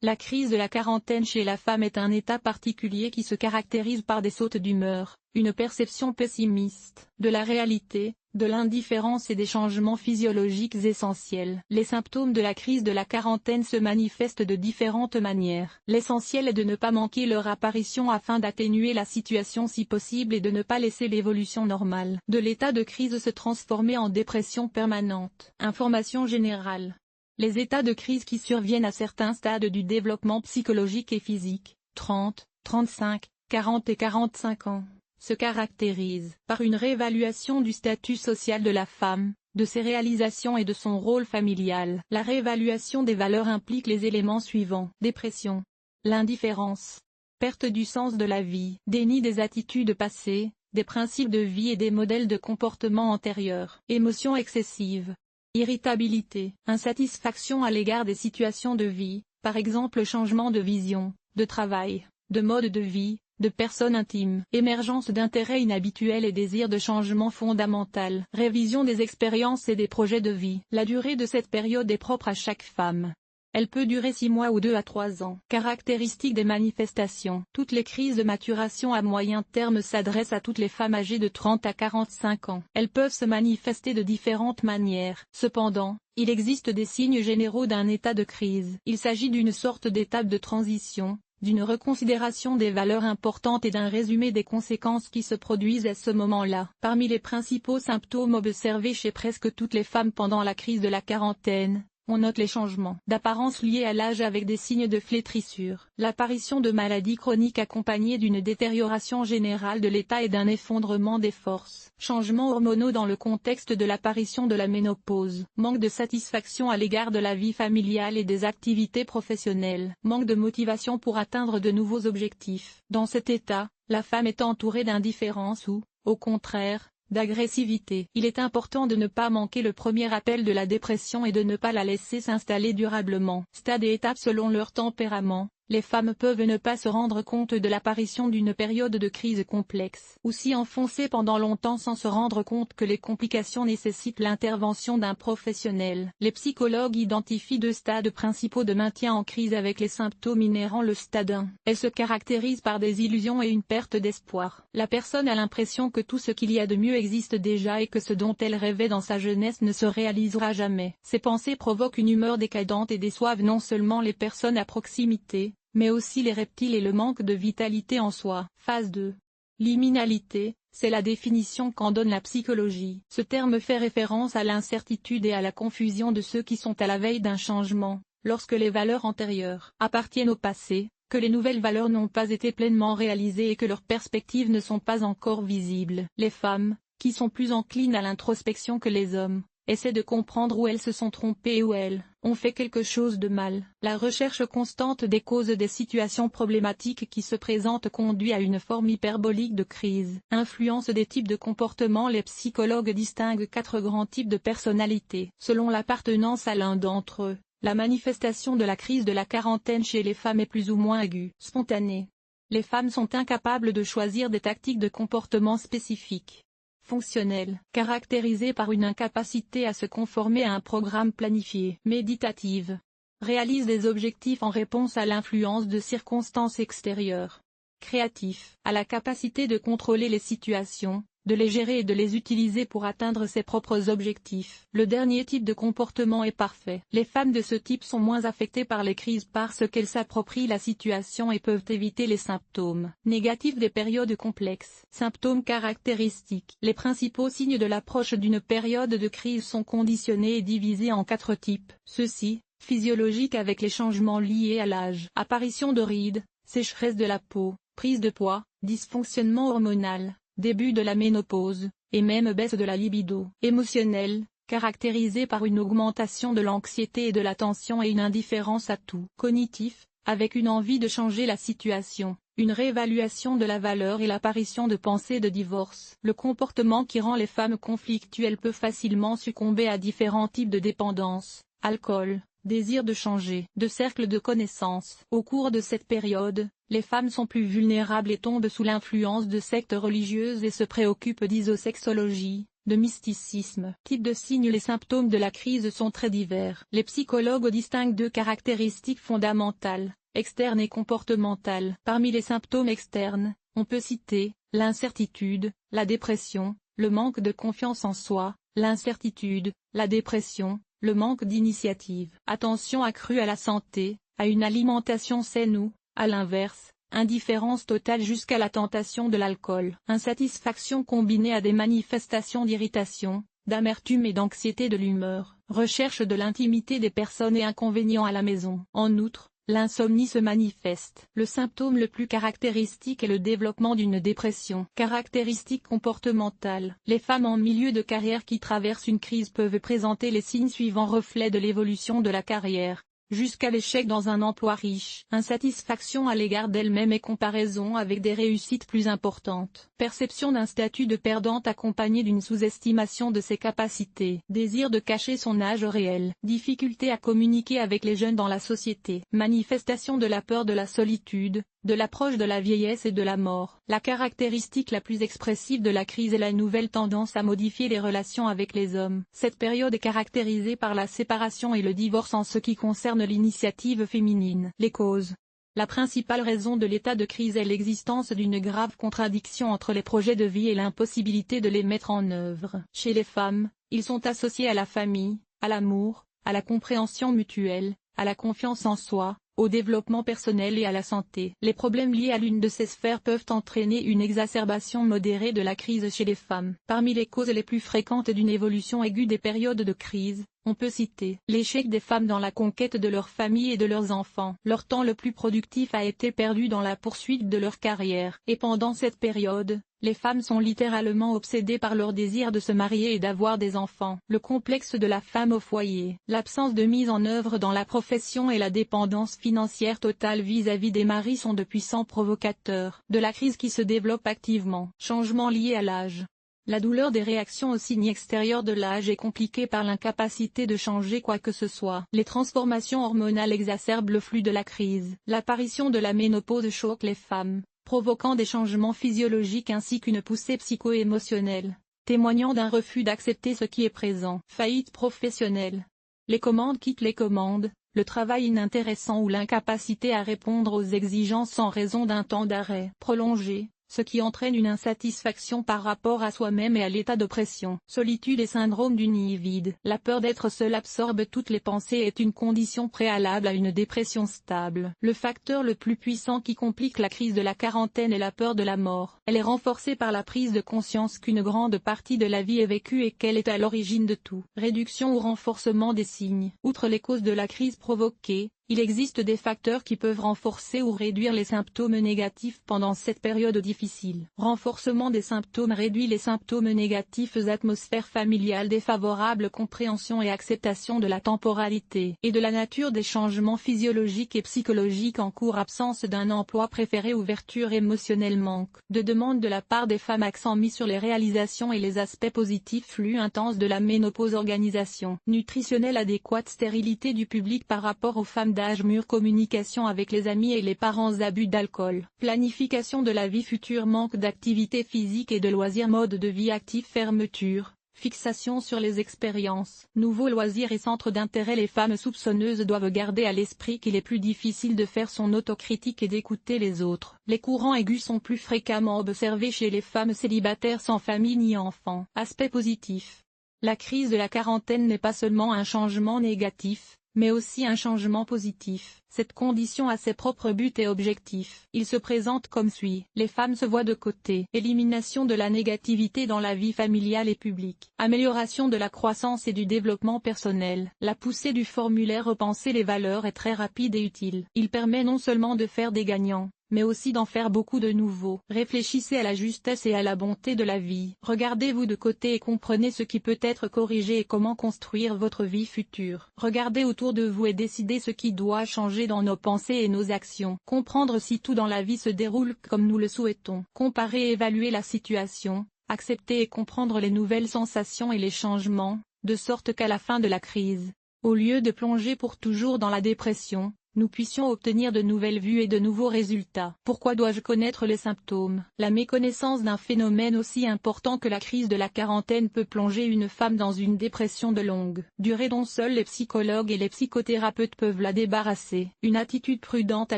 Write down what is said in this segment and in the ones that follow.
La crise de la quarantaine chez la femme est un état particulier qui se caractérise par des sautes d'humeur, une perception pessimiste de la réalité, de l'indifférence et des changements physiologiques essentiels. Les symptômes de la crise de la quarantaine se manifestent de différentes manières. L'essentiel est de ne pas manquer leur apparition afin d'atténuer la situation si possible et de ne pas laisser l'évolution normale de l'état de crise se transformer en dépression permanente. Information générale. Les états de crise qui surviennent à certains stades du développement psychologique et physique, 30, 35, 40 et 45 ans, se caractérisent par une réévaluation du statut social de la femme, de ses réalisations et de son rôle familial. La réévaluation des valeurs implique les éléments suivants: dépression, l'indifférence, perte du sens de la vie, déni des attitudes passées, des principes de vie et des modèles de comportement antérieurs, émotions excessives, irritabilité, insatisfaction à l'égard des situations de vie, par exemple changement de vision, de travail, de mode de vie, de personnes intimes, émergence d'intérêts inhabituels et désir de changement fondamental, révision des expériences et des projets de vie. La durée de cette période est propre à chaque femme. Elle peut durer 6 mois ou 2 à 3 ans. Caractéristiques des manifestations. Toutes les crises de maturation à moyen terme s'adressent à toutes les femmes âgées de 30 à 45 ans. Elles peuvent se manifester de différentes manières. Cependant, il existe des signes généraux d'un état de crise. Il s'agit d'une sorte d'étape de transition, d'une reconsidération des valeurs importantes et d'un résumé des conséquences qui se produisent à ce moment-là. Parmi les principaux symptômes observés chez presque toutes les femmes pendant la crise de la quarantaine, on note les changements d'apparence liés à l'âge avec des signes de flétrissure, l'apparition de maladies chroniques accompagnées d'une détérioration générale de l'état et d'un effondrement des forces, changements hormonaux dans le contexte de l'apparition de la ménopause, manque de satisfaction à l'égard de la vie familiale et des activités professionnelles, manque de motivation pour atteindre de nouveaux objectifs. Dans cet état, la femme est entourée d'indifférence ou, au contraire, d'agressivité. Il est important de ne pas manquer le premier appel de la dépression et de ne pas la laisser s'installer durablement. Stades et étapes selon leur tempérament. Les femmes peuvent ne pas se rendre compte de l'apparition d'une période de crise complexe, ou s'y enfoncer pendant longtemps sans se rendre compte que les complications nécessitent l'intervention d'un professionnel. Les psychologues identifient 2 stades principaux de maintien en crise avec les symptômes inhérents. Le stade 1. Elle se caractérise par des illusions et une perte d'espoir. La personne a l'impression que tout ce qu'il y a de mieux existe déjà et que ce dont elle rêvait dans sa jeunesse ne se réalisera jamais. Ces pensées provoquent une humeur décadente et déçoivent non seulement les personnes à proximité, mais aussi les reptiles et le manque de vitalité en soi. Phase 2. Liminalité, c'est la définition qu'en donne la psychologie. Ce terme fait référence à l'incertitude et à la confusion de ceux qui sont à la veille d'un changement, lorsque les valeurs antérieures appartiennent au passé, que les nouvelles valeurs n'ont pas été pleinement réalisées et que leurs perspectives ne sont pas encore visibles. Les femmes, qui sont plus enclines à l'introspection que les hommes, essaient de comprendre où elles se sont trompées et où elles ont fait quelque chose de mal. La recherche constante des causes des situations problématiques qui se présentent conduit à une forme hyperbolique de crise. Influence des types de comportements. Les psychologues distinguent 4 grands types de personnalités. Selon l'appartenance à l'un d'entre eux, la manifestation de la crise de la quarantaine chez les femmes est plus ou moins aiguë, spontanée. Les femmes sont incapables de choisir des tactiques de comportement spécifiques. Fonctionnelle, caractérisée par une incapacité à se conformer à un programme planifié. Méditative, réalise des objectifs en réponse à l'influence de circonstances extérieures. Créatif, a la capacité de contrôler les situations, de les gérer et de les utiliser pour atteindre ses propres objectifs. Le dernier type de comportement est parfait. Les femmes de ce type sont moins affectées par les crises parce qu'elles s'approprient la situation et peuvent éviter les symptômes négatifs des périodes complexes. Symptômes caractéristiques. Les principaux signes de l'approche d'une période de crise sont conditionnés et divisés en 4 types. Ceux-ci, physiologiques avec les changements liés à l'âge. Apparition de rides, sécheresse de la peau, prise de poids, dysfonctionnement hormonal, début de la ménopause, et même baisse de la libido. Émotionnelle, caractérisée par une augmentation de l'anxiété et de la tension et une indifférence à tout. Cognitif, avec une envie de changer la situation, une réévaluation de la valeur et l'apparition de pensées de divorce. Le comportement qui rend les femmes conflictuelles peut facilement succomber à différents types de dépendance, alcool, désir de changer de cercle de connaissances. Au cours de cette période, les femmes sont plus vulnérables et tombent sous l'influence de sectes religieuses et se préoccupent d'isosexologie, de mysticisme. Type de signes. Les symptômes de la crise sont très divers. Les psychologues distinguent deux caractéristiques fondamentales, externes et comportementales. Parmi les symptômes externes, on peut citer l'incertitude, la dépression, le manque de confiance en soi, l'incertitude, la dépression, le manque d'initiative. Attention accrue à la santé, à une alimentation saine ou, à l'inverse, indifférence totale jusqu'à la tentation de l'alcool. Insatisfaction combinée à des manifestations d'irritation, d'amertume et d'anxiété de l'humeur. Recherche de l'intimité des personnes et inconvénients à la maison. En outre, l'insomnie se manifeste. Le symptôme le plus caractéristique est le développement d'une dépression. Caractéristiques comportementales. Les femmes en milieu de carrière qui traversent une crise peuvent présenter les signes suivants. Reflet de l'évolution de la carrière, jusqu'à l'échec dans un emploi riche. Insatisfaction à l'égard d'elle-même et comparaison avec des réussites plus importantes. Perception d'un statut de perdante accompagnée d'une sous-estimation de ses capacités. Désir de cacher son âge réel. Difficulté à communiquer avec les jeunes dans la société. Manifestation de la peur de la solitude, de l'approche de la vieillesse et de la mort. La caractéristique la plus expressive de la crise est la nouvelle tendance à modifier les relations avec les hommes. Cette période est caractérisée par la séparation et le divorce en ce qui concerne l'initiative féminine. Les causes. La principale raison de l'état de crise est l'existence d'une grave contradiction entre les projets de vie et l'impossibilité de les mettre en œuvre. Chez les femmes, ils sont associés à la famille, à l'amour, à la compréhension mutuelle, à la confiance en soi, au développement personnel et à la santé. Les problèmes liés à l'une de ces sphères peuvent entraîner une exacerbation modérée de la crise chez les femmes. Parmi les causes les plus fréquentes d'une évolution aiguë des périodes de crise, on peut citer l'échec des femmes dans la conquête de leur famille et de leurs enfants. Leur temps le plus productif a été perdu dans la poursuite de leur carrière. Et pendant cette période, les femmes sont littéralement obsédées par leur désir de se marier et d'avoir des enfants. Le complexe de la femme au foyer. L'absence de mise en œuvre dans la profession et la dépendance financière totale vis-à-vis des maris sont de puissants provocateurs de la crise qui se développe activement. Changements liés à l'âge. La douleur des réactions aux signes extérieurs de l'âge est compliquée par l'incapacité de changer quoi que ce soit. Les transformations hormonales exacerbent le flux de la crise. L'apparition de la ménopause choque les femmes, provoquant des changements physiologiques ainsi qu'une poussée psycho-émotionnelle, témoignant d'un refus d'accepter ce qui est présent. Faillite professionnelle. Les commandes quittent les commandes, le travail inintéressant ou l'incapacité à répondre aux exigences en raison d'un temps d'arrêt prolongé, ce qui entraîne une insatisfaction par rapport à soi-même et à l'état d'oppression. Solitude et syndrome du nid vide. La peur d'être seul absorbe toutes les pensées et est une condition préalable à une dépression stable. Le facteur le plus puissant qui complique la crise de la quarantaine est la peur de la mort. Elle est renforcée par la prise de conscience qu'une grande partie de la vie est vécue et qu'elle est à l'origine de tout. Réduction ou renforcement des signes. Outre les causes de la crise provoquée, il existe des facteurs qui peuvent renforcer ou réduire les symptômes négatifs pendant cette période difficile. Renforcement des symptômes réduit les symptômes négatifs. Atmosphère familiale défavorable. Compréhension et acceptation de la temporalité et de la nature des changements physiologiques et psychologiques en cours. Absence d'un emploi préféré. Ouverture émotionnelle. Manque de demande de la part des femmes. Accent mis sur les réalisations et les aspects positifs. Flux intense de la ménopause. Organisation nutritionnelle adéquate. Stérilité du public par rapport aux femmes d'âge mûr. Communication avec les amis et les parents. Abus d'alcool. Planification de la vie future. Manque d'activité physique et de loisirs. Mode de vie actif. Fermeture. Fixation sur les expériences. Nouveaux loisirs et centres d'intérêt. Les femmes soupçonneuses doivent garder à l'esprit qu'il est plus difficile de faire son autocritique et d'écouter les autres. Les courants aigus sont plus fréquemment observés chez les femmes célibataires sans famille ni enfants. Aspect positif. La crise de la quarantaine n'est pas seulement un changement négatif, mais aussi un changement positif. Cette condition a ses propres buts et objectifs. Il se présente comme suit. Les femmes se voient de côté. Élimination de la négativité dans la vie familiale et publique. Amélioration de la croissance et du développement personnel. La poussée du formulaire Repenser les valeurs est très rapide et utile. Il permet non seulement de faire des gagnants, mais aussi d'en faire beaucoup de nouveaux. Réfléchissez à la justesse et à la bonté de la vie. Regardez-vous de côté et comprenez ce qui peut être corrigé et comment construire votre vie future. Regardez autour de vous et décidez ce qui doit changer dans nos pensées et nos actions. Comprendre si tout dans la vie se déroule comme nous le souhaitons. Comparer et évaluer la situation. Accepter et comprendre les nouvelles sensations et les changements, de sorte qu'à la fin de la crise, au lieu de plonger pour toujours dans la dépression, nous puissions obtenir de nouvelles vues et de nouveaux résultats. Pourquoi dois-je connaître les symptômes? La méconnaissance d'un phénomène aussi important que la crise de la quarantaine peut plonger une femme dans une dépression de longue durée dont seuls les psychologues et les psychothérapeutes peuvent la débarrasser. Une attitude prudente à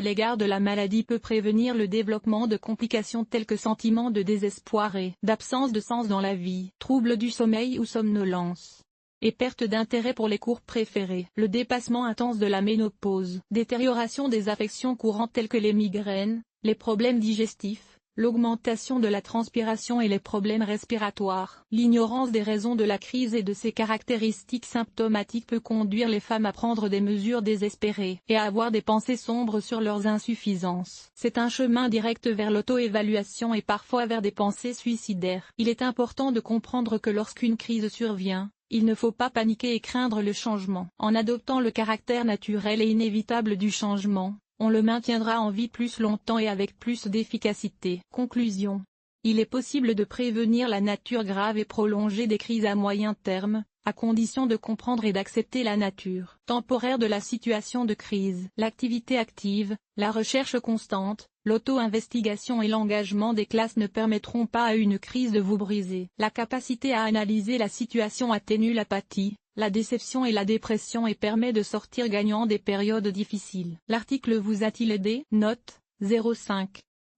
l'égard de la maladie peut prévenir le développement de complications telles que sentiments de désespoir et d'absence de sens dans la vie, troubles du sommeil ou somnolence, et perte d'intérêt pour les cours préférés. Le dépassement intense de la ménopause, détérioration des affections courantes telles que les migraines, les problèmes digestifs, l'augmentation de la transpiration et les problèmes respiratoires. L'ignorance des raisons de la crise et de ses caractéristiques symptomatiques peut conduire les femmes à prendre des mesures désespérées et à avoir des pensées sombres sur leurs insuffisances. C'est un chemin direct vers l'auto-évaluation et parfois vers des pensées suicidaires. Il est important de comprendre que lorsqu'une crise survient, il ne faut pas paniquer et craindre le changement. En adoptant le caractère naturel et inévitable du changement, on le maintiendra en vie plus longtemps et avec plus d'efficacité. Conclusion. Il est possible de prévenir la nature grave et prolongée des crises à moyen terme, à condition de comprendre et d'accepter la nature temporaire de la situation de crise. L'activité active, la recherche constante, l'auto-investigation et l'engagement des classes ne permettront pas à une crise de vous briser. La capacité à analyser la situation atténue l'apathie, la déception et la dépression et permet de sortir gagnant des périodes difficiles. L'article vous a-t-il aidé? Note, 0,5.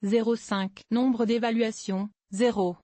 0,5. Nombre d'évaluations, 0.